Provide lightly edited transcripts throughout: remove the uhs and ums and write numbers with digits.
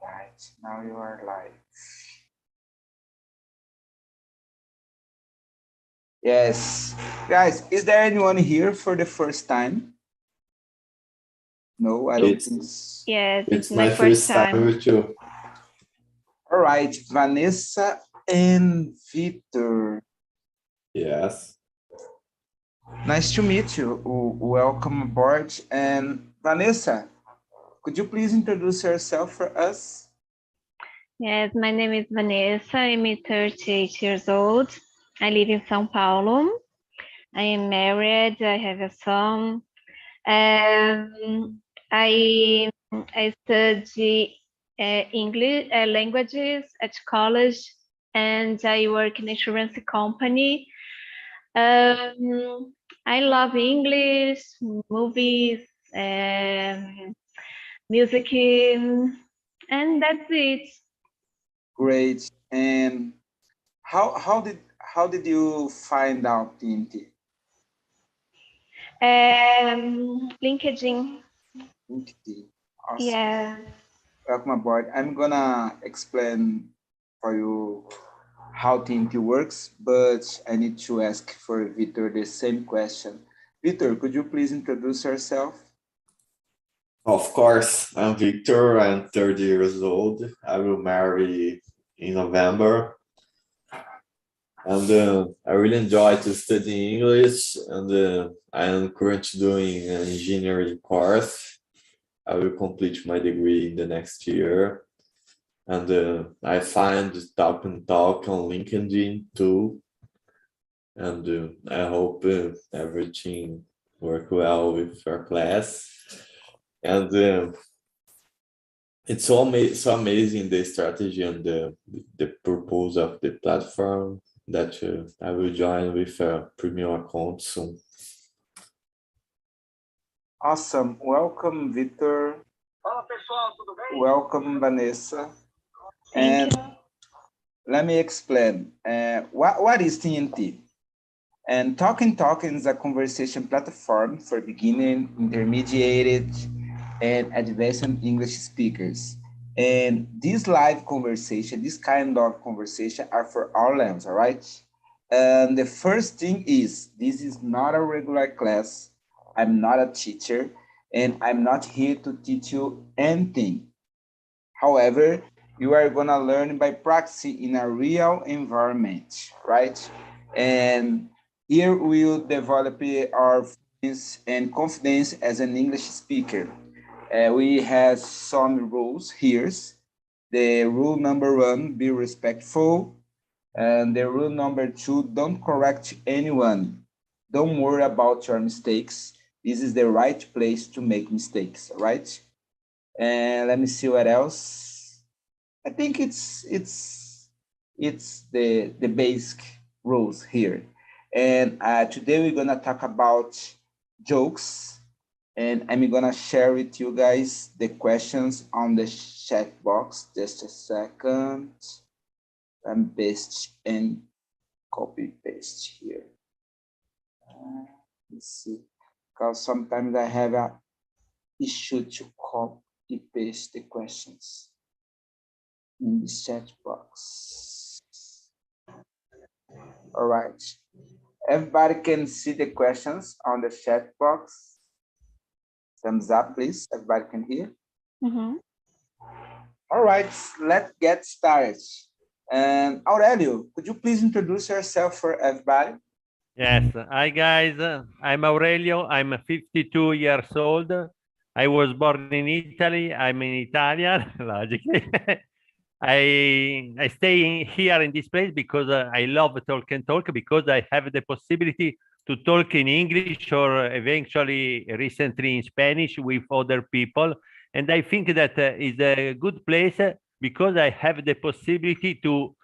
Right, now you are live. Yes, guys, is there anyone here for the first time? No, I don't It's think so. Yes, it's my my first first time time. with you. All right, Vanessa and Victor. Yes. Nice to meet you. Welcome aboard. And Vanessa, could you please introduce yourself for us? Yes, my name is Vanessa. I'm 38 years old. I live in São Paulo. I am married. I have a son. I study English languages at college, and I work in insurance company. I love English, movies, music, and that's it. Great. And how did you find out TNT? LinkedIn. LinkedIn. Awesome. Yeah. Welcome aboard. I'm gonna explain for you how TNT works, but I need to ask for Victor the same question. Victor, could you please introduce yourself? Of course, I'm Victor. I'm 30 years old. I will marry in November. And I really enjoy to study English. And I am currently doing an engineering course. I will complete my degree in the next year. And I find Talk and Talk on LinkedIn too. And I hope everything work well with your class. And it's so amazing the strategy and the purpose of the platform that I will join with a premium account soon. Awesome. Welcome, Victor. Fala pessoal, tudo bem? Welcome, Vanessa. Thank And let me explain. What is TNT? And Talking is a conversation platform for beginning, intermediate, and advanced English speakers. And this live conversation, this kind of conversation are for all levels, all right? And the first thing is, this is not a regular class. I'm not a teacher, and I'm not here to teach you anything. However, you are gonna learn by practicing in a real environment, right? And here we will develop our fluency and confidence as an English speaker. We have some rules here. The rule number 1, be respectful. And the rule number 2, don't correct anyone. Don't worry about your mistakes. This is the right place to make mistakes, right? And let me see what else. I think it's the basic rules here. And today we're gonna talk about jokes, and I'm gonna share with you guys the questions on the chat box. Just a second. I'm paste and copy paste here. Let's see, because sometimes I have a issue to copy paste the questions in the chat box. All right. Everybody can see the questions on the chat box. Thumbs up, please. Everybody can hear. All right, let's get started. And Aurelio, could you please introduce yourself for everybody? Yes. Hi, guys. I'm Aurelio. I'm 52 years old. I was born in Italy. I'm an Italian, logically. I stay here in this place because I love talk and talk, because I have the possibility to talk in English or eventually recently in Spanish with other people. And I think that is a good place because I have the possibility to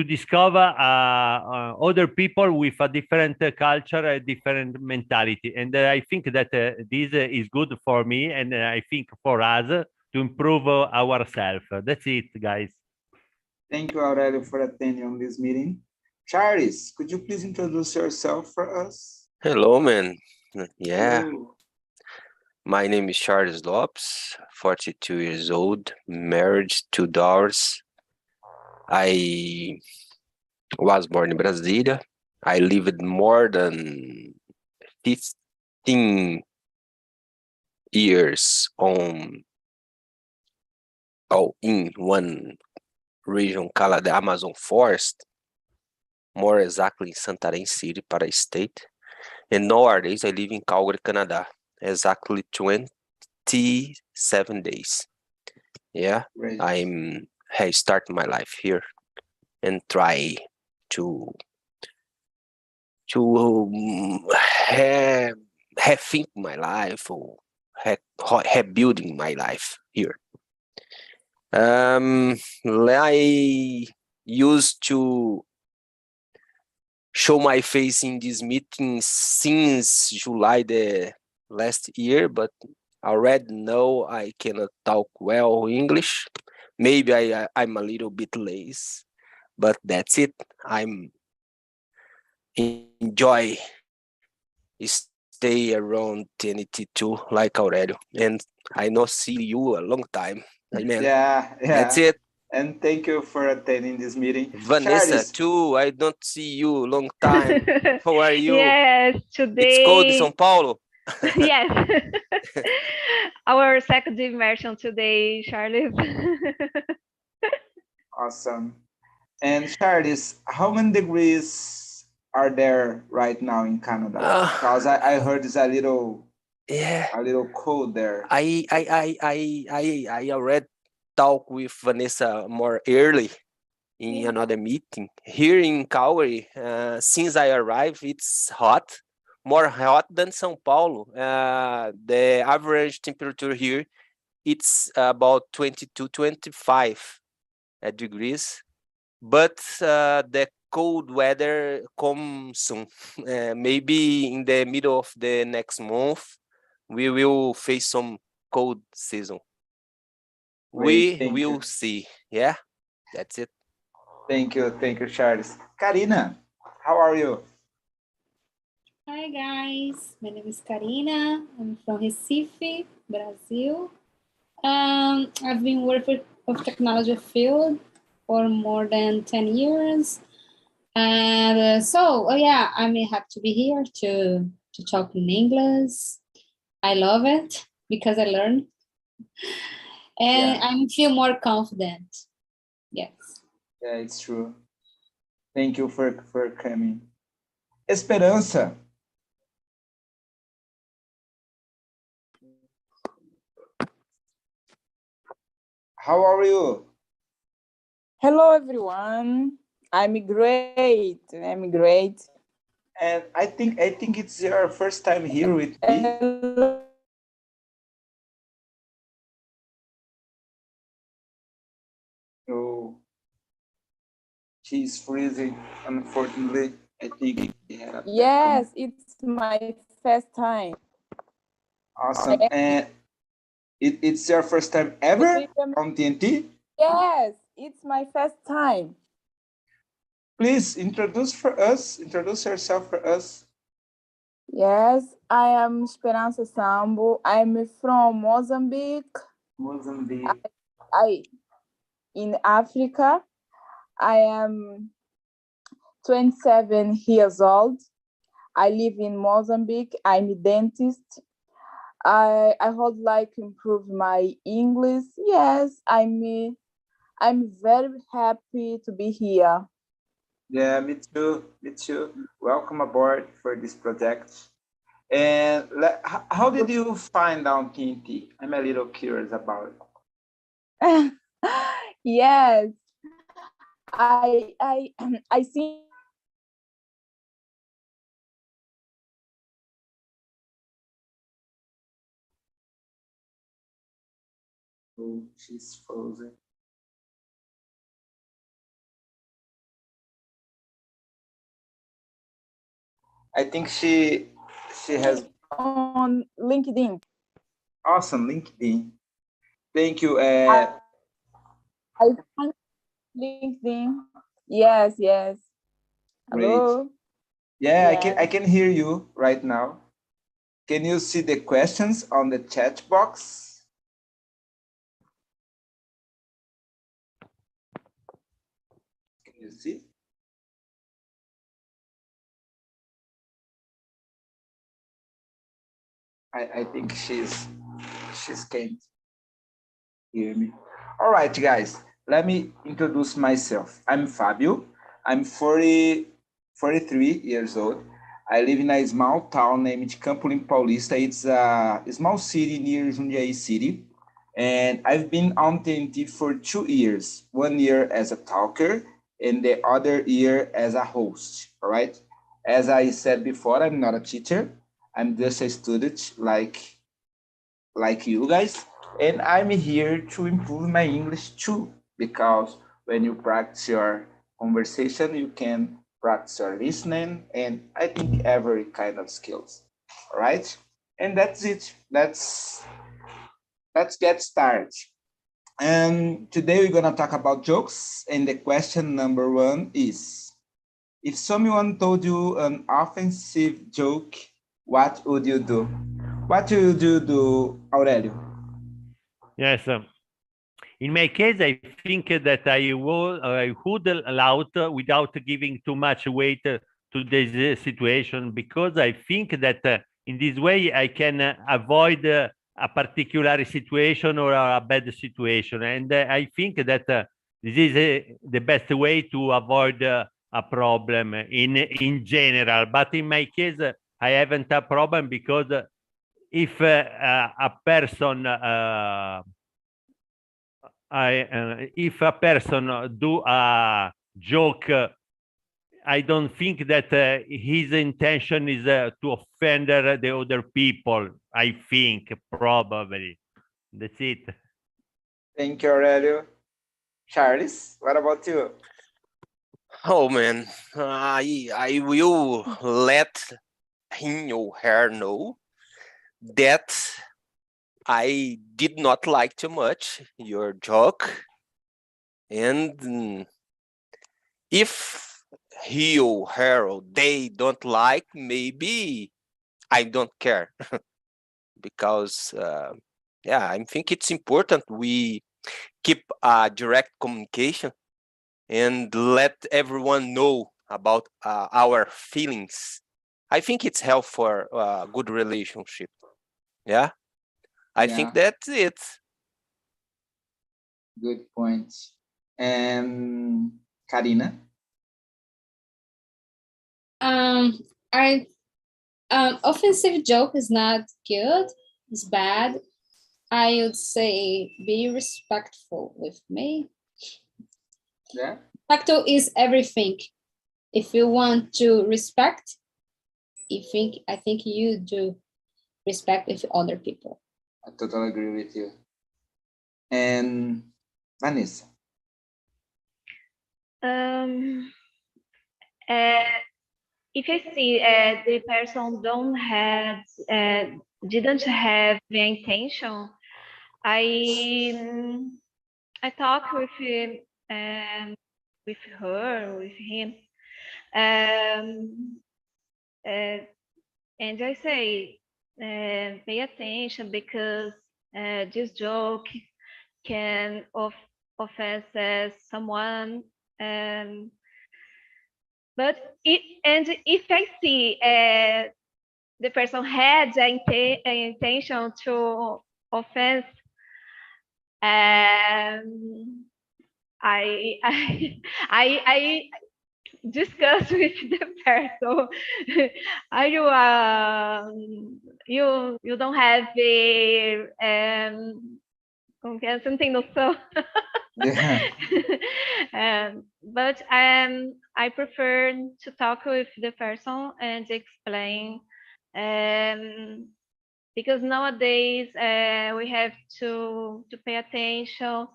discover other people with a different culture, a different mentality. And I think that this is good for me, and I think for us to improve ourselves. That's it, guys. Thank you, Aurelio, for attending on this meeting. Charis, could you please introduce yourself for us? Hello, man. Yeah. Hello. My name is Charles Lopes, 42 years old, married, 2 daughters. I was born in Brasilia. I lived more than 15 years in one region called the Amazon Forest, more exactly in Santarém City, Para State. And nowadays I live in Calgary, Canada, exactly 27 days. Yeah, Great. I start my life here and try to have think my life or have building my life here. I used to show my face in this meeting since July the last year, but I already know I cannot talk well English. Maybe I'm a little bit lazy, but that's it. I'm enjoy stay around TNT2 like Aurelio, and I not see you a long time. Amen. Yeah. That's it. And thank you for attending this meeting. Vanessa, Charles. too. I don't see you long time. How are you? Yes, today. It's cold in São Paulo. Yes. Our second immersion today, Charles. Awesome. And Charles, how many degrees are there right now in Canada? Because I heard it's a little cold there. I already talked with Vanessa more early in another meeting. Here in Calgary, since I arrived, it's hot, more hot than São Paulo. The average temperature here, it's about 22, 25 degrees. But the cold weather comes soon. Maybe in the middle of the next month, we will face some cold season. Great, We will see. Yeah, that's it. Thank you, Charles. Karina, how are you? Hi guys, my name is Karina. I'm from Recife, Brazil. I've been working with technology field for more than 10 years. And I'm happy to be here to talk in English. I love it because I learn. And I feel more confident. Yes. Yeah, it's true. Thank you for coming. Esperança. How are you? Hello, everyone. I'm great. And I think it's your first time here with me. Oh, she's freezing, unfortunately. I think yes, it's my first time. Awesome. And it's your first time ever on TNT? Yes, it's my first time. Please introduce yourself for us. Yes, I am Esperança Sambo. I'm from Mozambique. In Africa. I am 27 years old. I live in Mozambique. I'm a dentist. I would like to improve my English. Yes, I'm very happy to be here. Yeah, me too. Welcome aboard for this project. And how did you find out TNT? I'm a little curious about it. Yes, I think. Oh, she's frozen. I think she has on LinkedIn. Awesome, LinkedIn. Thank you. I find LinkedIn. Yes. Great. Hello. Yeah, I can hear you right now. Can you see the questions on the chat box? Can you see? I think she's can't hear me. All right, guys, let me introduce myself. I'm Fabio. I'm 43 years old. I live in a small town named Campo Limpo Paulista. It's a small city near Jundiaí City. And I've been on TNT for 2 years, 1 year as a talker and the other year as a host, all right? As I said before, I'm not a teacher. I'm just a student like you guys. And I'm here to improve my English too, because when you practice your conversation, you can practice your listening and I think every kind of skills, all right? And that's it. Let's get started. And today we're gonna talk about jokes. And the question number 1 is, if someone told you an offensive joke, what would you do? What would you do, Aurelio? Yes. In my case, I think that I would allow it without giving too much weight to this situation, because I think that in this way I can avoid a particular situation or a bad situation. And I think that this is the best way to avoid a problem in general. But in my case, I haven't a problem, because if a person if a person do a joke, I don't think that his intention is to offend the other people. I think probably that's it. Thank you, Aurelio. Charles, what about you? Oh man, I will let him or her know that I did not like too much your joke, and if he or her or they don't like, maybe I don't care. Because yeah, I think it's important we keep a direct communication and let everyone know about our feelings. I think it's helpful for a good relationship. Yeah, I think that's it. Good point. And Karina? Offensive joke is not good, it's bad. I would say be respectful with me. Yeah. Respectful is everything. If you want to respect, I think you do respect with other people. I totally agree with you. And Vanessa? If I see the person didn't have the intention, I talk with him, with her, with him, and I say, pay attention, because this joke can offend someone. But if I see the person had the intention to offend, I discuss with the person. Are you don't have the como que é? Você não tem noção. Yeah. But I prefer to talk with the person and explain, because nowadays we have to pay attention.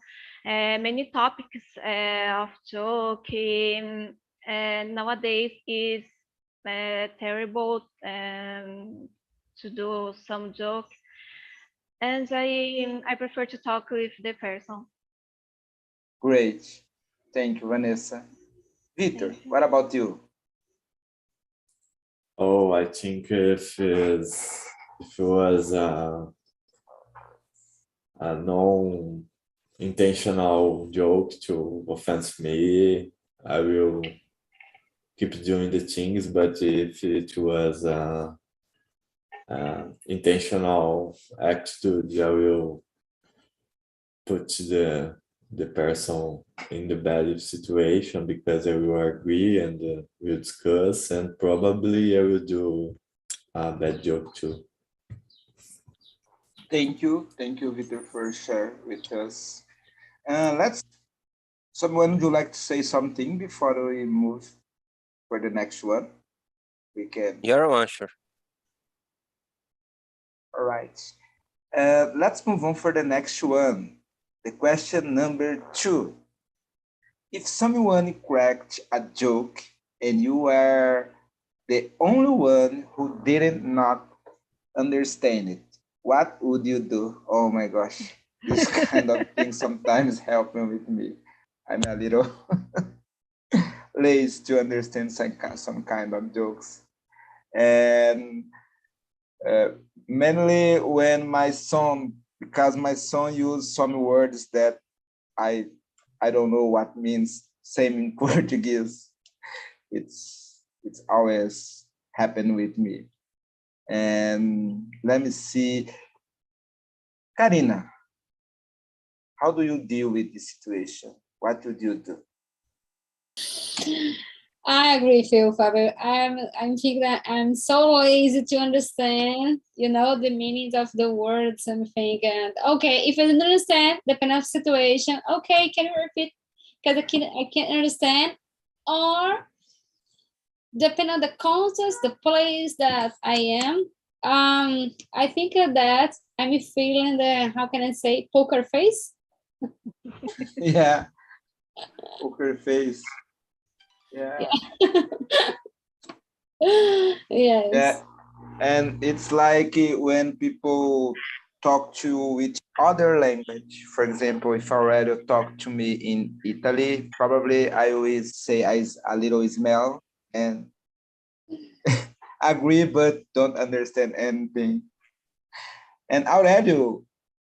Many topics of joking, and nowadays is terrible to do some joke, and I prefer to talk with the person. Great. Thank you, Vanessa. Victor, what about you? Oh, I think if if it was a non-intentional joke to offend me, I will keep doing the things. But if it was intentional attitude, I will put the person in the bad situation, because I will agree and we'll discuss, and probably I will do a bad joke too. Thank you, Victor, for sharing with us. Someone would you like to say something before we move for the next one? We can. You're one, sure. All right. Let's move on for the next one. The question number 2. If someone cracked a joke and you were the only one who did not understand it, what would you do? Oh my gosh, this kind of thing sometimes happen with me. I'm a little lazy to understand some kind of jokes. And mainly when because my son used some words that I don't know what means, same in Portuguese. It's always happened with me. And let me see. Karina, how do you deal with this situation? What would you do? I agree with you, Fabio. I'm thinking that I'm so lazy to understand, the meanings of the words. I'm thinking, okay, if I don't understand, depending on the situation, okay, can you repeat? Because I can't understand. Or depending on the context, the place that I am, I think that I'm feeling the, how can I say, poker face? Yeah, poker face. Yeah. Yes. Yeah. And it's like when people talk to each other language. For example, if Aurelio talk to me in Italy, probably I always say a little smell and agree, but don't understand anything. And Aurelio,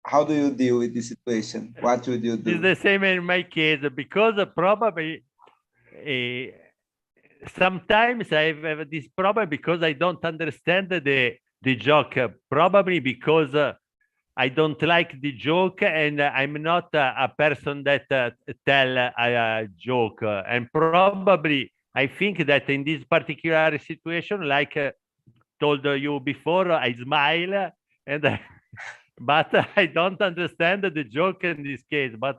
how do you deal with this situation? What would you do? It's the same in my case, because probably sometimes I have this problem because I don't understand the joke, probably because I don't like the joke, and I'm not a person that tell a joke. And probably I think that in this particular situation, like told you before, I smile, and but I don't understand the joke in this case. But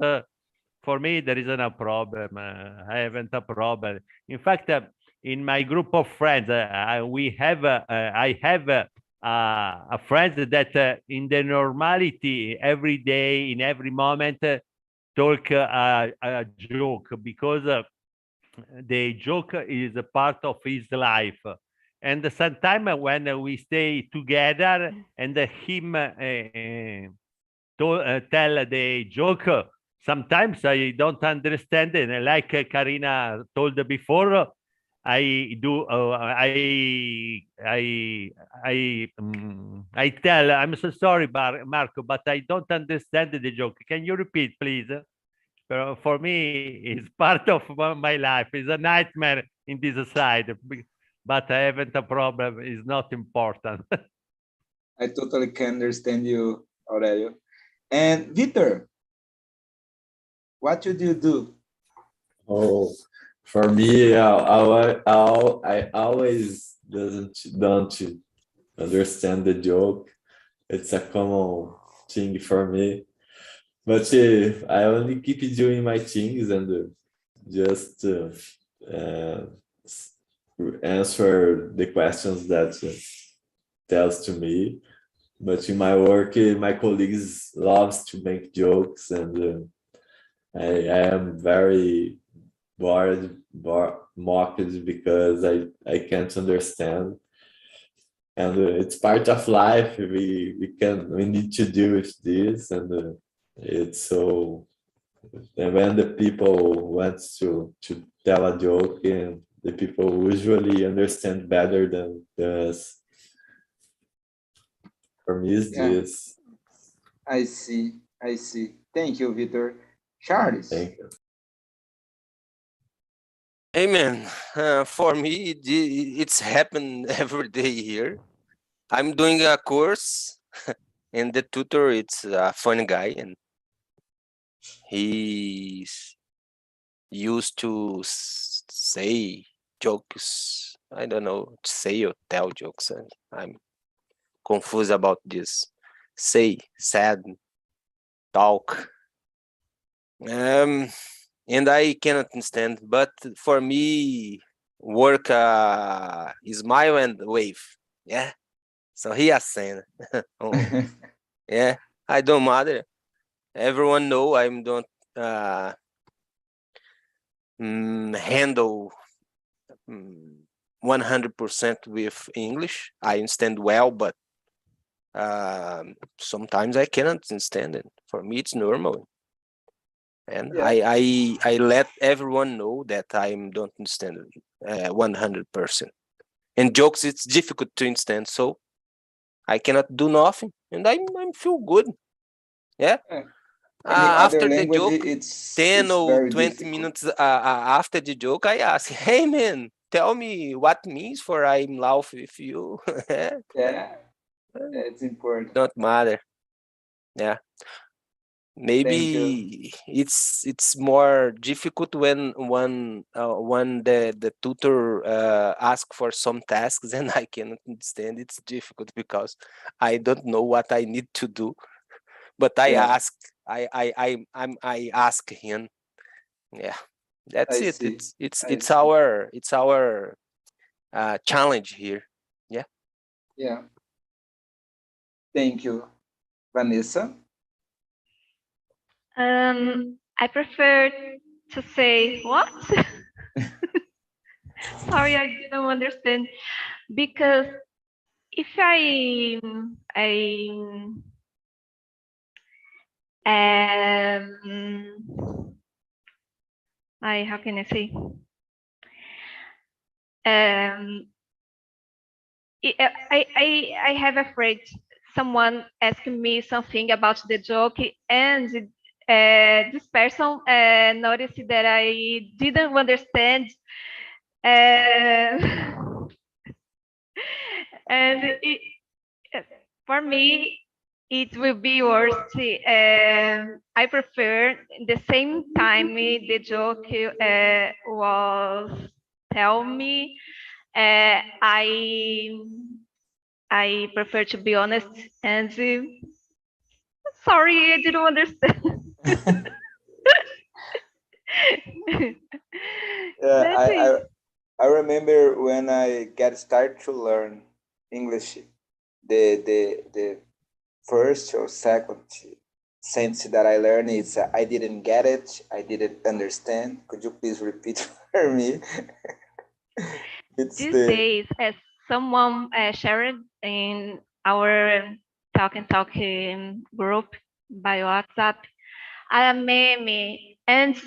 for me, there isn't a problem. I haven't a problem. In fact, in my group of friends, I have a friend that in the normality, every day, in every moment, talk a joke, because the joke is a part of his life. And sometimes when we stay together and him tell the joke, sometimes I don't understand it. Like Karina told before, I do. I tell. I'm so sorry, Marco, but I don't understand the joke. Can you repeat, please? For me, it's part of my life. It's a nightmare in this side, but I haven't a problem. It's not important. I totally can understand you, Aurelio. And Victor, what would you do? Oh, for me, I always don't understand the joke. It's a common thing for me. But I only keep doing my things and just answer the questions that tells to me. But in my work, my colleagues loves to make jokes, and I am very mocked because I can't understand. And it's part of life. We need to deal with this, and it's so. And when the people want to tell a joke, and the people usually understand better than us. For me, it's this. I see. Thank you, Victor. Charles. Thank you. Hey man, for me, it's happened every day here. I'm doing a course, and the tutor, it's a funny guy, and he's used to say jokes. I don't know, say or tell jokes. And I'm confused about this. Say, sad, talk. And I cannot understand. But for me, work smile and wave. Yeah. So he has saying, oh, yeah, I don't matter. Everyone know I don't handle 100% with English. I understand well, but sometimes I cannot understand it. For me, it's normal. And I let everyone know that I don't understand 100%. And jokes, it's difficult to understand, so I cannot do nothing, and I feel good. Yeah. After the joke, it's 10 or 20 difficult. minutes after the joke, I ask, hey man, tell me what means for I'm laugh with you. Yeah, it's important. Don't matter. Yeah. Maybe it's more difficult when the tutor ask for some tasks and I cannot understand. It's difficult because I don't know what I need to do, but I ask him. Yeah, that's it. It's our challenge here. Yeah. Yeah. Thank you, Vanessa. I prefer to say what? Sorry, I didn't understand. Because if how can I say? I have afraid someone asking me something about the joke, and this person noticed that I didn't understand, and for me it will be worse. I prefer the same time the joke was tell me. I prefer to be honest and sorry, I didn't understand. I remember when I get started to learn English, the first or second sentence that I learned is I didn't get it, I didn't understand. Could you please repeat for me? These days, as someone shared in our talk group by WhatsApp, a meme, and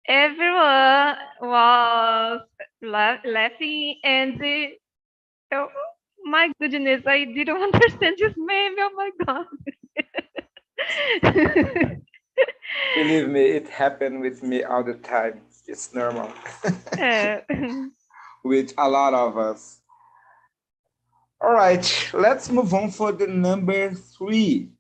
everyone was laughing, and oh my goodness, I didn't understand this meme. Oh my god! Believe me, it happened with me all the time. It's normal. With a lot of us. All right, let's move on for the number 3.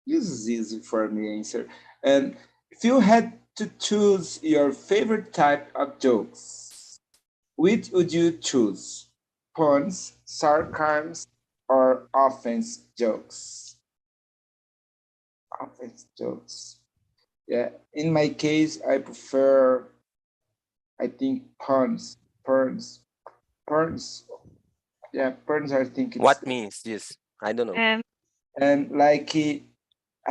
This is easy for me to answer. And if you had to choose your favorite type of jokes, which would you choose? Puns, sarcasm, or offense jokes? Offense jokes. Yeah, in my case, I prefer, I think, puns. Yeah, puns, I think it's... What means this? I don't know. And like, I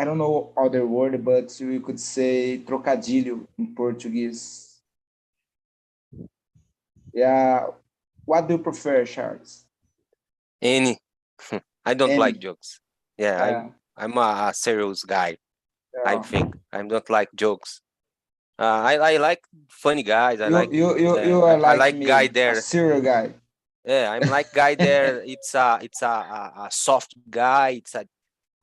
don't know other word, but we could say trocadilho in Portuguese. Yeah. What do you prefer, Charles? Any. I don't like jokes. Yeah, I'm a serious guy. Yeah. I think I don't like jokes. I like funny guys. I like me, guy there. a serious guy. Yeah, I'm like guy there. It's a soft guy. It's a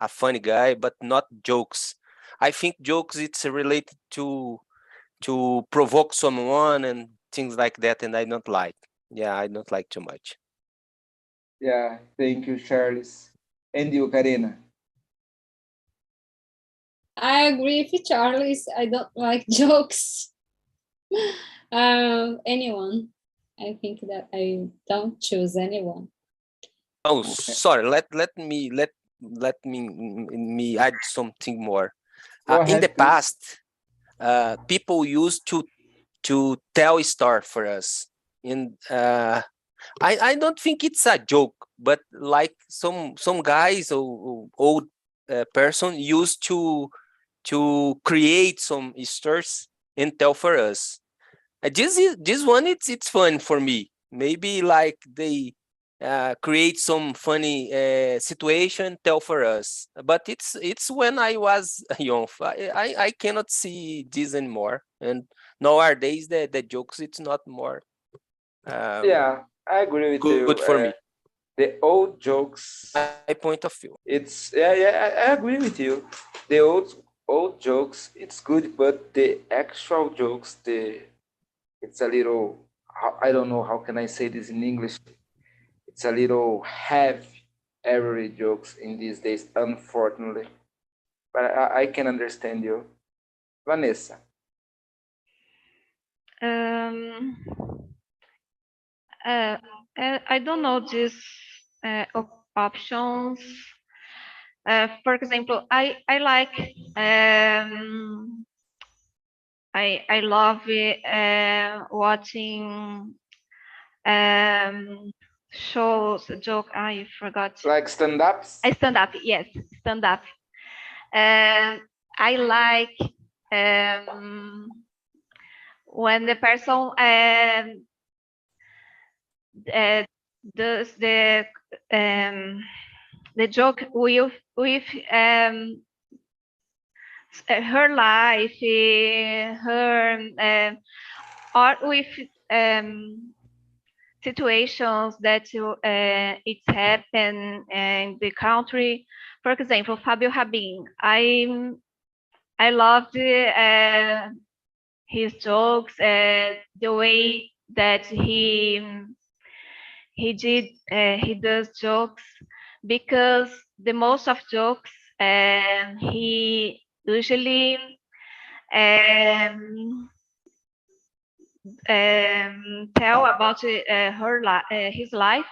funny guy, but not jokes. I think jokes it's related to provoke someone and things like that, and I don't like. Yeah, I don't like too much. Yeah, thank you, Charles. And you, Karina? I agree with Charles. I don't like jokes. Anyone. I think that I don't choose anyone. Oh, sorry. Let me add something more. Go In ahead, the please. past, people used to tell a story for us, and I don't think it's a joke, but like some guys or old person used to create some stories and tell for us. This one it's fun for me. Maybe like they create some funny situation, tell for us. But it's when I was young. I cannot see this anymore. And nowadays the jokes it's not more Yeah, I agree with you. good for me. The old jokes, My point of view. it's I agree with you. The old jokes, it's good, but the actual jokes, it's a little, I don't know how can I say this in English. It's a little heavy, every jokes in these days, unfortunately. But I can understand you, Vanessa. I don't know these options. For example, I like I love watching shows. Joke. I forgot. Like stand-ups. Stand up. Yes, stand up. I like when the person does the joke with her life, her or with situations that it's happened in the country. For example, Fabio Rabin. I loved his jokes, the way that he does jokes, because the most of jokes he usually tell about his life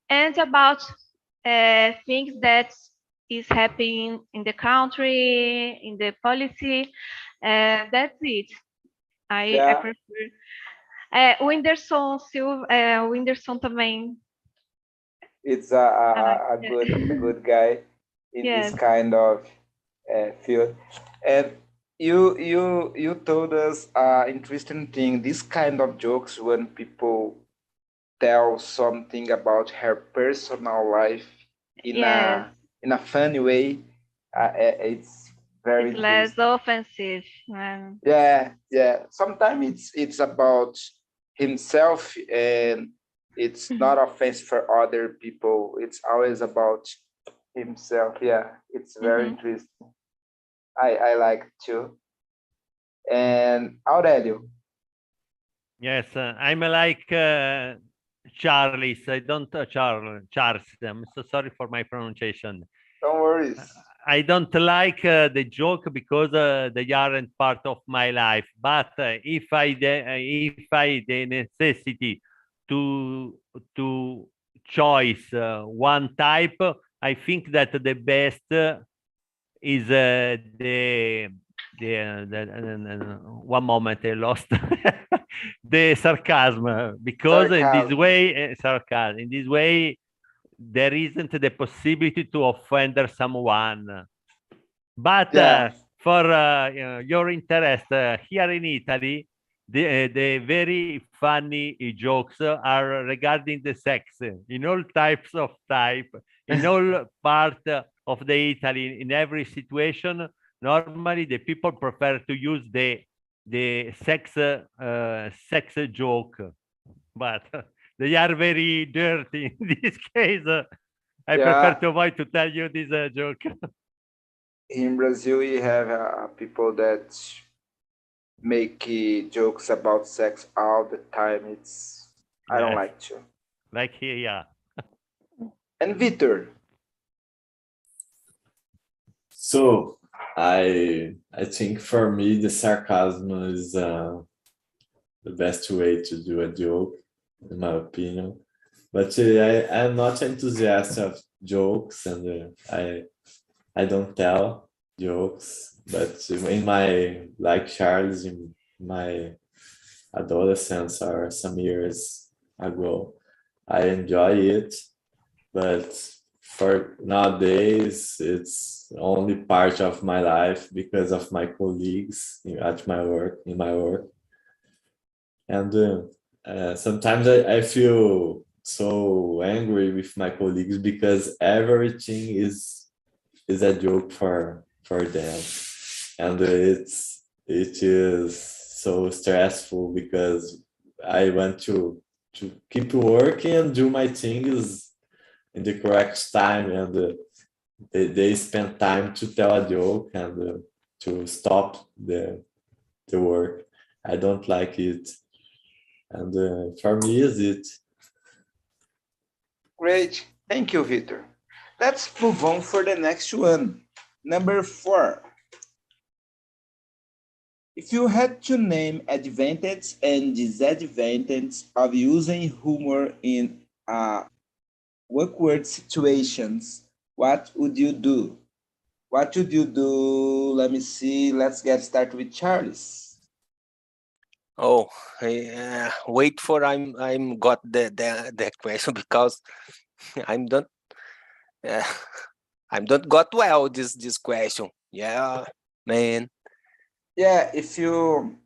and about things that is happening in the country, in the policy. That's it. I prefer. Whindersson também. It's a good guy in this kind of field. And you told us interesting thing. This kind of jokes when people tell something about her personal life in a funny way. It's very it's less offensive. Yeah. Sometimes it's about himself, and it's not offensive for other people. It's always about himself. Yeah, it's very interesting. I like it too. And Aurelio. Yes, I'm like Charles. I don't Charles. I'm so sorry for my pronunciation. Don't worry. I don't like the joke because they aren't part of my life. But if I the necessity to choose one type, I think that the best is the one moment I lost the sarcasm, because in this way sarcasm in this way there isn't the possibility to offend someone. But for your interest, here in Italy, the very funny jokes are regarding the sex in all types of in all part of the Italy, in every situation. Normally, the people prefer to use the sex joke, but they are very dirty. In this case, I Yeah. prefer to avoid to tell you this joke. In Brazil, we have people that make jokes about sex all the time. I don't Yes. like to. Like here, yeah. And Victor, So I think for me the sarcasm is the best way to do a joke, in my opinion. But I'm not enthusiastic of jokes, and I don't tell jokes. But in my, like Charles, in my adolescence or some years ago, I enjoy it. But for nowadays, it's only part of my life because of my colleagues at my work, in my work. And sometimes I feel so angry with my colleagues because everything is a joke for them, and it is so stressful because I want to keep working and do my things in the correct time, and they spend time to tell a joke and to stop the work. I don't like it, and for me is it. great. Thank you, Victor. Let's move on for the next one. Number 4. If you had to name advantage and disadvantage of using humor in awkward situations, what would you do? What would you do? Let me see. Let's get started with Charles. Oh, wait for I'm got the question because I'm don't I'm don't got well this question. Yeah, man. Yeah, if you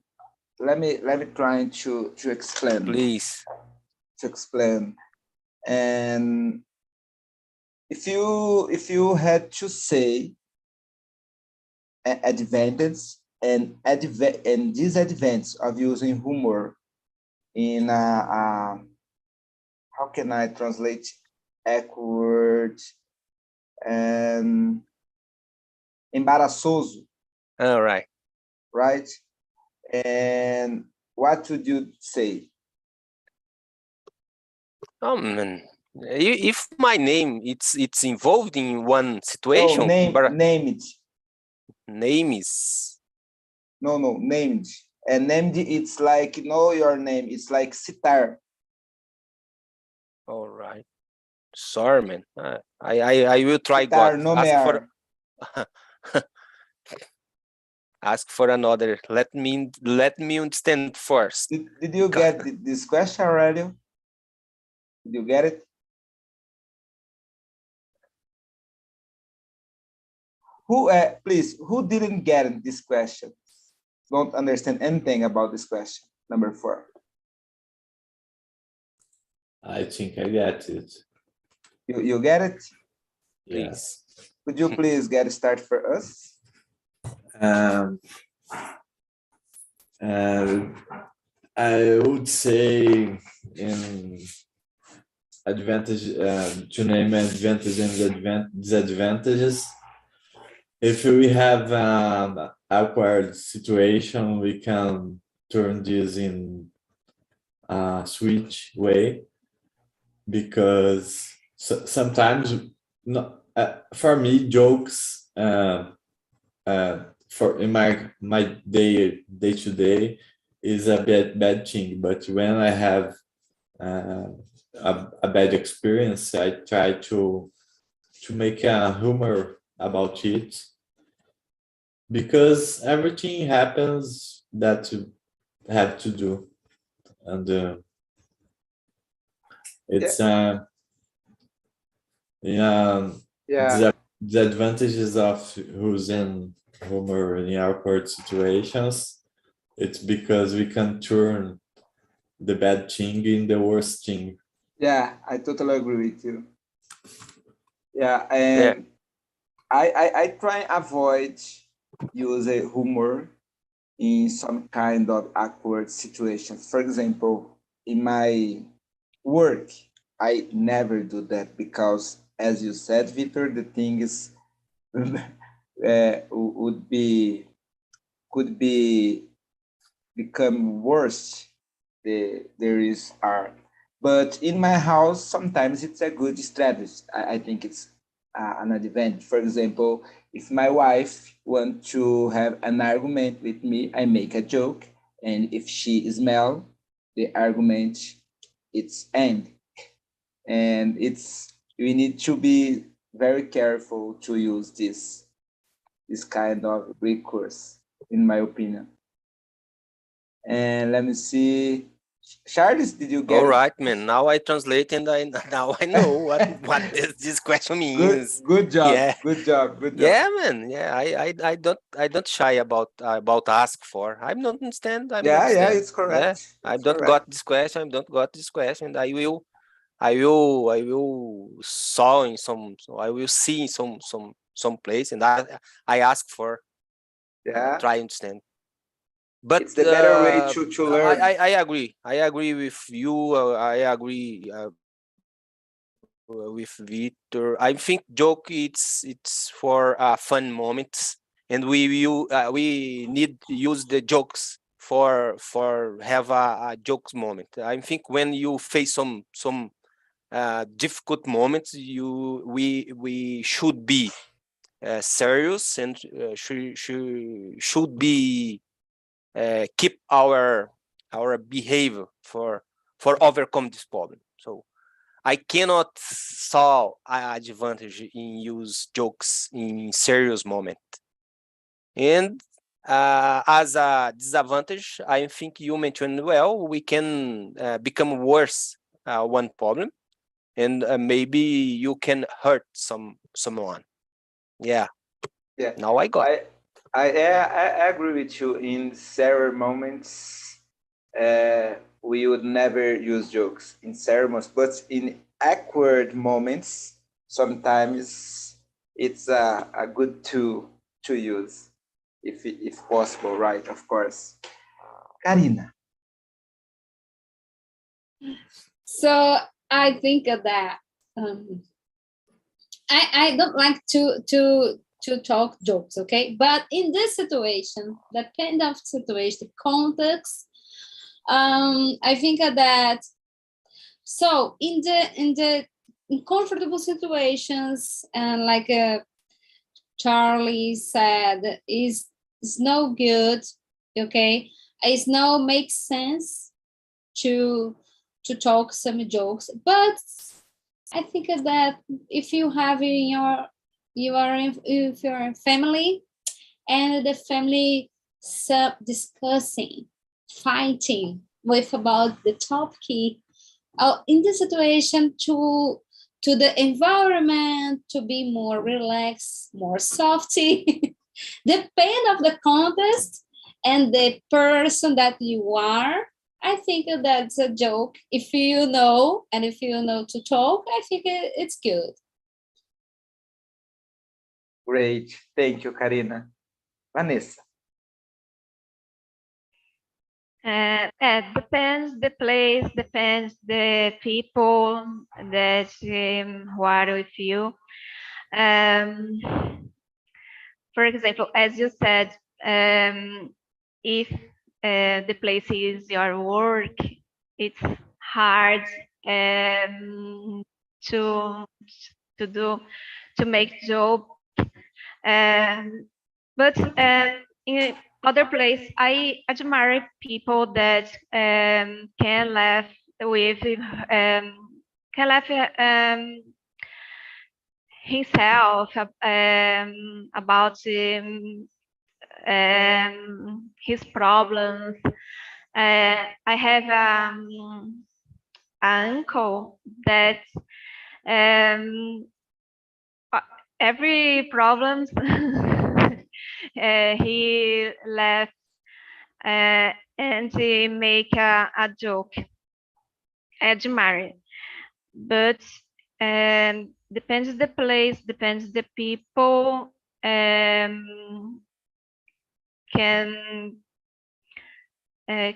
let me try to explain. Please. To explain. And if you had to say advantage and disadvantage of using humor in how can I translate awkward and embaraçoso, All right. right? And what would you say? Man, if my name it's involved in one situation, No, name it. Name is No, named. And named, it's like know your name. It's like citar. all right. Sorry, man. I will try. Citar, God, nomear. ask for another. Let me understand first. Did you get this question, Aurelio? Did you get it? Who, please, who didn't get this question? Don't understand anything about this question. Number 4. I think I get it. You get it? Yes. Could you please get started for us? I would say in advantage, to name advantages and disadvantages. If we have an awkward situation, we can turn this in a switch way, because sometimes, for me, jokes for in my day to day is a bad thing. But when I have a bad experience, I try to make a humor about it, because everything happens that you have to do, and it's the advantages of using humor in awkward situations. It's because we can turn the bad thing in the worst thing. Yeah, I totally agree with you. Yeah, and I try and avoid using humor in some kind of awkward situations. For example, in my work, I never do that because, as you said, Victor, the thing is would be could be become worse. There is art, but in my house, sometimes it's a good strategy. I think it's an advantage. For example, if my wife wants to have an argument with me, I make a joke, and if she smell the argument, it's end. And we need to be very careful to use this kind of recourse, in my opinion. And let me see. Charles, did you get All it? right, man. Now I translate and now I know what this question means. Good job. Yeah. Good job. Good job. Yeah, man. Yeah, I don't shy about ask for. I don't understand. I Yeah, understand. it's correct. Yeah, I It's don't correct. got this question. I don't got this question. I will saw in some. So I will see in some place, and I ask for. Yeah. Try understand. But it's the better way to learn. I agree. I agree with you. I agree with Victor. I think joke it's for fun moments, and we need use the jokes for have a jokes moment. I think when you face some difficult moments, we should be serious and should be keep our behavior for overcome this problem. So I cannot saw an advantage in use jokes in serious moment. And as a disadvantage, I think you mentioned well, we can become worse one problem, and maybe you can hurt someone. Yeah. Yeah. Now I got. I agree with you. In serious moments, we would never use jokes in serious moments, but in awkward moments, sometimes it's a good tool to use, if possible, right? Of course. Karina. So I think that I don't like to talk jokes, okay? But in this situation, that kind of situation, context, I think that so in the uncomfortable situations, and like Charlie said, is no good, okay? It's no makes sense to talk some jokes, but I think that if you have in if your family, and the family discussing, fighting with about the topic, in the situation to the environment to be more relaxed, more softy, depend of the context and the person that you are. I think that's a joke. If you know, and if you know to talk, I think it's good. Great. Thank you, Karina. Vanessa. Depends the place, depends the people that who are with you. For example, as you said, if the place is your work, it's hard to make job. But in other place, I admire people that can laugh with can laugh himself about his problems. I have an uncle that every problems he laugh and he make a joke. I admire, but depends the place, depends the people.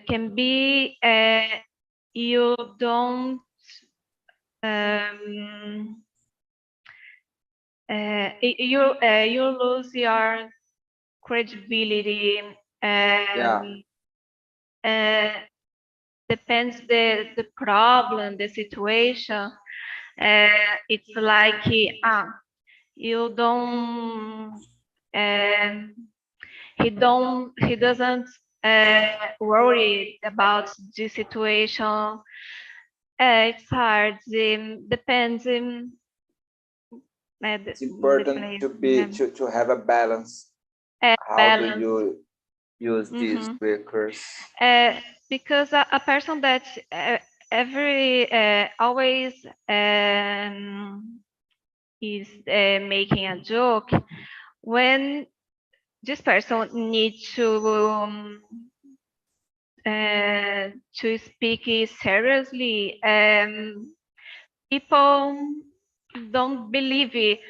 Can be you don't You lose your credibility. Depends the problem, the situation. It's like you don't. He doesn't worry about the situation. It's hard. Depends. It's important to have a balance. How balance. do you use these breakers? Because a person that always is making a joke, when this person needs to speak seriously, people don't believe it.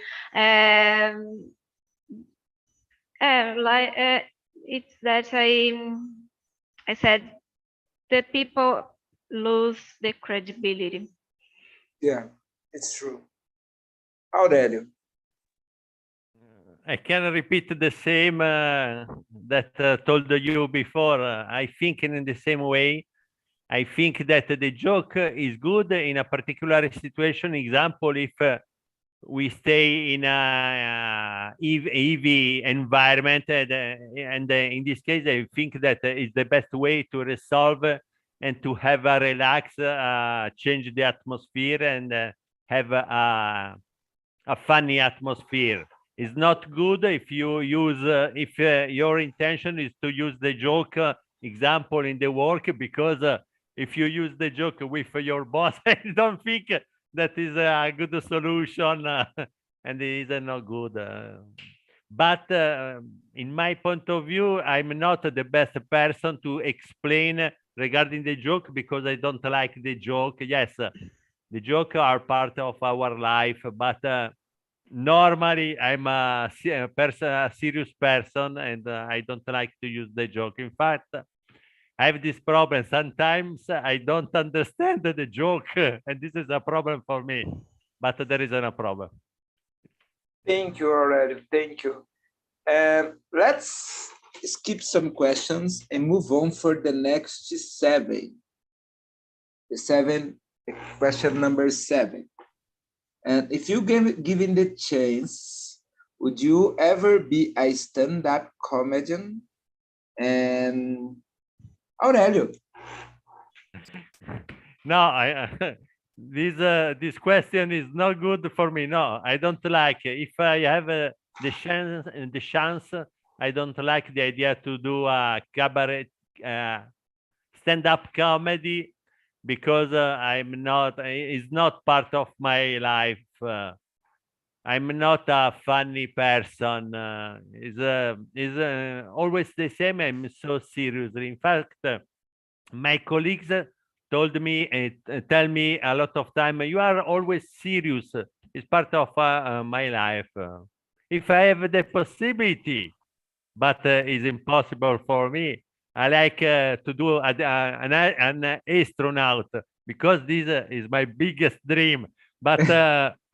It's that I said the people lose the credibility. Yeah, it's true. Aurelio. I can repeat the same that told you before. I think in the same way. I think that the joke is good in a particular situation. Example, if we stay in a EV environment, and in this case, I think that is the best way to resolve and to have a relax, change the atmosphere, and have a funny atmosphere. It's not good if you use if your intention is to use the joke example in the work, because if you use the joke with your boss, I don't think that is a good solution, and it is not good. But in my point of view, I'm not the best person to explain regarding the joke, because I don't like the joke. Yes, the joke are part of our life, but normally I'm a serious person, and I don't like to use the joke. In fact, I have this problem. Sometimes I don't understand the joke, and this is a problem for me, but there is no problem. Thank you, Aurelio. Thank you. Let's skip some questions and move on for the next 7. Question number 7. And if you given the chance, would you ever be a stand-up comedian? And Aurelio. No, this question is not good for me. No, I don't like it. If I have the chance, I don't like the idea to do a cabaret stand-up comedy, because I'm not. It's not part of my life. I'm not a funny person. Is always the same. I'm so serious. In fact, my colleagues told me tell me a lot of time, you are always serious. It's part of my life. If I have the possibility, but it's impossible for me. I like to do an astronaut, because this is my biggest dream. But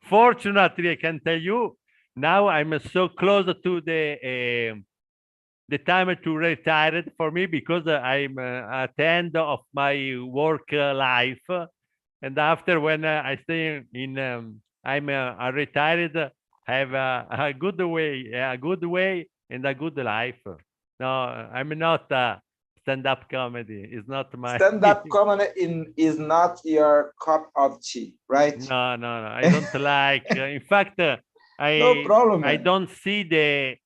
fortunately, I can tell you, now I'm so close to the time to retire for me, because I'm at the end of my work life, and after, when I stay in, I'm retired, have a good way, and a good life. No, I'm not stand-up comedy. It's not my stand-up comedy is not your cup of tea, right? No, I don't like. In fact, no problem. I don't see the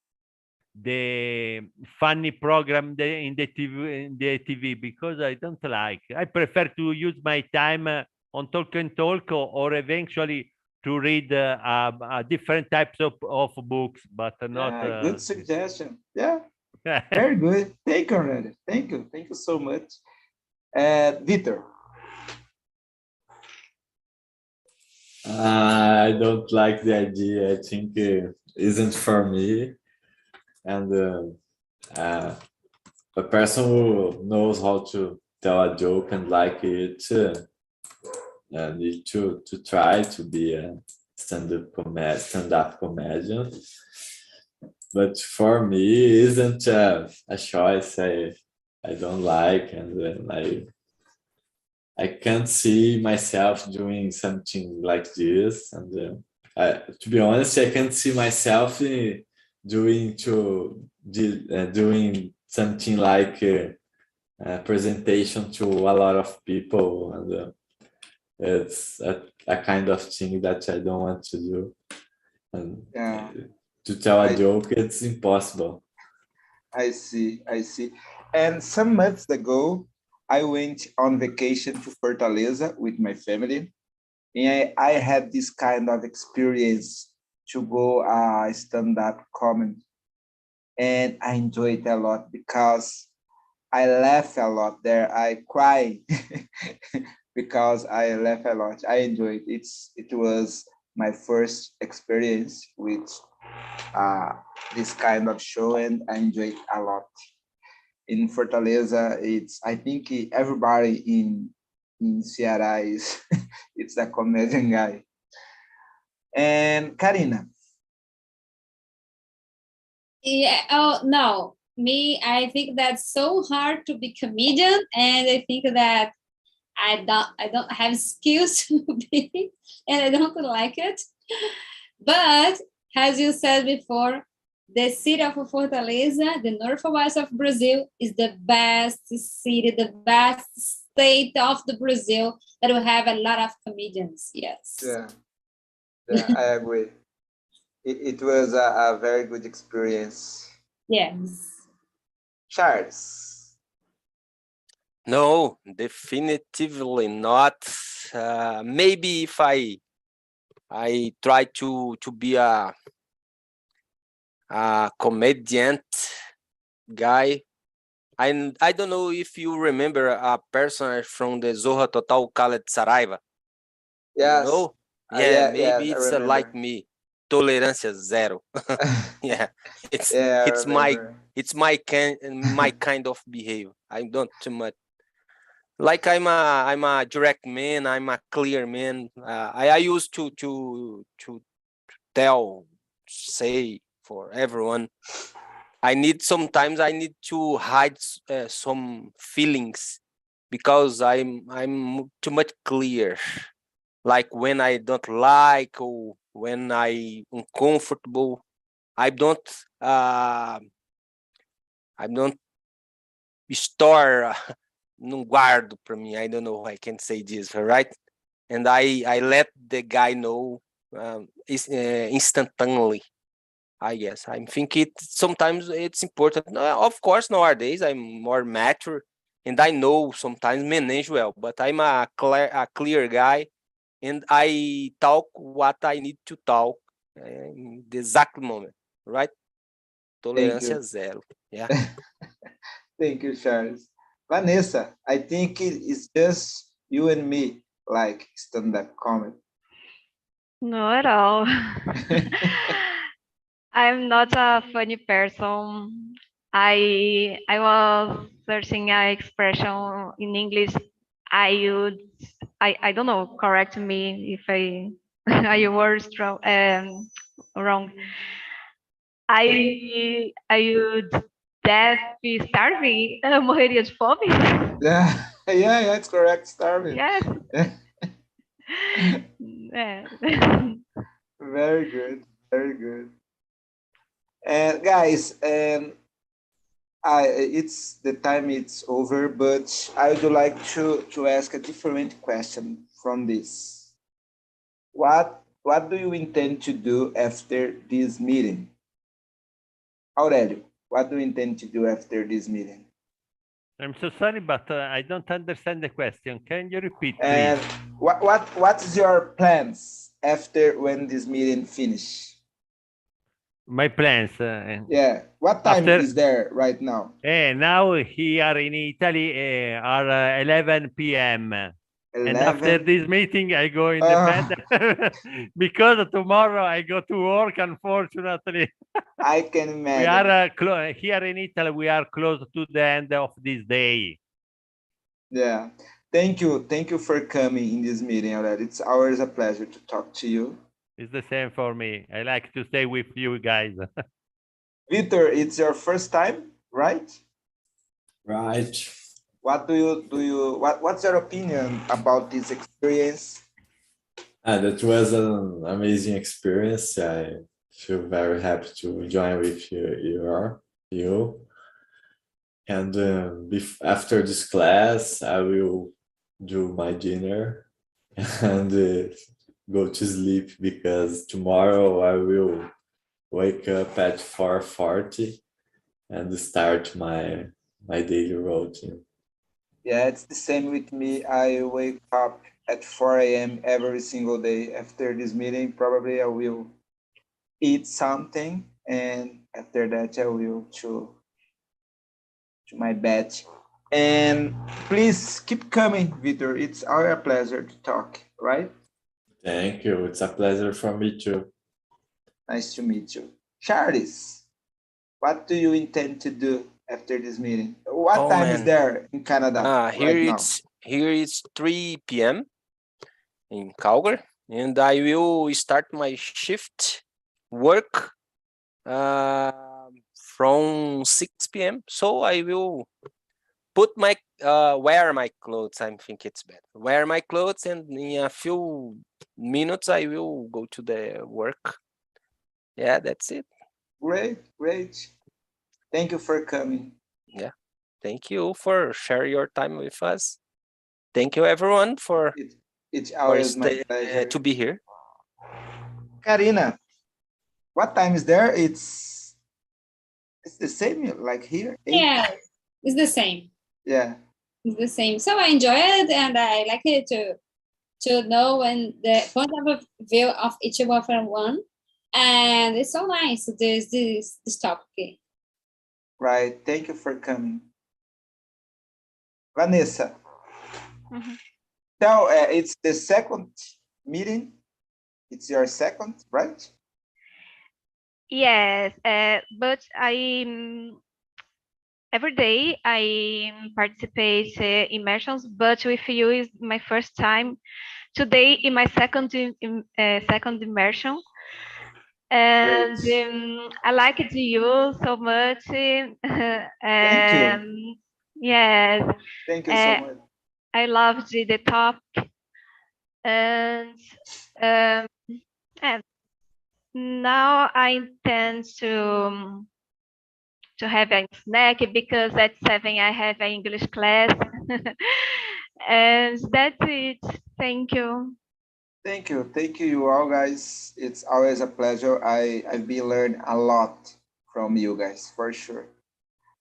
funny program in the TV, because I don't like. I prefer to use my time on Talk and Talk, or eventually to read different types of books, but not. Good suggestion. Yeah, very good. Thank you, Aurelio. Thank you so much. Vitor. I don't like the idea. I think it isn't for me. And a person who knows how to tell a joke and like it need to try to be a stand-up comedian. But for me, it isn't a choice I don't like, and then I can't see myself doing something like this. And to be honest, I can't see myself doing something like a presentation to a lot of people, and it's a kind of thing that I don't want to do. And to tell a joke, it's impossible. I see. And some months ago, I went on vacation to Fortaleza with my family. And I had this kind of experience to go stand-up comedy. And I enjoyed it a lot because I laugh a lot there. I cry because I laugh a lot. I enjoyed it. It was my first experience with this kind of show, and I enjoyed it a lot. In Fortaleza, I think everybody in Ceará is it's a comedian guy. And Karina. Yeah. Oh no, me. I think that's so hard to be comedian, and I think that I don't have skills to be, and I don't like it. But as you said before, the city of Fortaleza, the northwest of Brazil, is the best city, the best state of the Brazil that will have a lot of comedians. Yes. Yeah, I agree. It was a very good experience. Yes. Charles. No, definitively not. Maybe if I try to be a comedian guy. I don't know if you remember a person from the Zorra Total, Khaled Saraiva. Yes. You know? Maybe it's like me. Tolerância zero. Yeah, it's my kind of behavior. I don't too much. Like I'm a direct man. I'm a clear man. I used to say for everyone. Sometimes I need to hide some feelings because I'm too much clear. Like when I don't like or when I uncomfortable, I don't store, não guardo para mim. I don't know how I can say this, right? And I let the guy know instantly. I guess I think sometimes it's important. Of course, nowadays I'm more mature and I know sometimes manage well, but I'm a clear guy and I talk what I need to talk in the exact moment, right? Tolerância zero. Yeah. Thank you, Charles. Vanessa, I think it's just you and me like stand-up comedy. No, at all. I'm not a funny person. I was searching an expression in English. I don't know. Correct me if I was wrong. I would be starving. Morreria de fome. Yeah, it's correct. Starving. Yes. Very good. And guys, it's the time. It's over, but I would like to ask a different question from this. What do you intend to do after this meeting? Aurelio, what do you intend to do after this meeting? I'm so sorry, but I don't understand the question. Can you repeat, please? And what's your plans after when this meeting finish? My plans. Yeah. What time is there right now? Now here in Italy are 11 p.m. 11? And after this meeting, I go in the bed because tomorrow I go to work, unfortunately. I can imagine. We are here in Italy, we are close to the end of this day. Yeah. Thank you for coming in this meeting, Aurelio. It's always a pleasure to talk to you. It's the same for me. I like to stay with you guys. Victor, it's your first time, right? Right. What's your opinion about this experience? That was an amazing experience. I feel very happy to join with you. And after this class, I will do my dinner and go to sleep because tomorrow I will wake up at 4:40 and start my daily routine. Yeah, it's the same with me. I wake up at 4 a.m. every single day. After this meeting, probably I will eat something, and after that I will to my bed. And please keep coming, Victor. It's our pleasure to talk, right? Thank you. It's a pleasure for me too. Nice to meet you. Charles, what do you intend to do after this meeting? What time is there in Canada Here right now? Here it's 3 p.m. in Calgary, and I will start my shift work from 6 p.m. So I will put my wear my clothes. I think it's better. Wear my clothes, and in a few minutes I will go to the work. Yeah, that's it. Great. Thank you for coming. Yeah, thank you for sharing your time with us. Thank you, everyone, for It's always my pleasure to be here. Karina, what time is there? It's the same like here? 8? Yeah, it's the same. Yeah. It's the same. So I enjoy it, and I like it to know when the point of view of each of one, and it's so nice. This topic. Right. Thank you for coming. Vanessa. So it's the second meeting. It's your second, right? Yes, but every day I participate immersions, but with you is my first time. Today in my second immersion, and I liked you so much. Thank you. Yes, Thank you so much. I loved the topic, and now I intend to have a snack because at 7 I have an English class. And that's it. Thank you. Thank you you all guys. It's always a pleasure. I've been learning a lot from you guys for sure.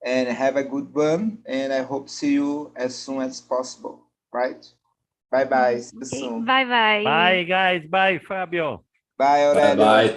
And have a good one, and I hope to see you as soon as possible, right? Bye. See you soon. Bye. Bye, guys. Bye, Fabio. Bye, Aurelio. Bye.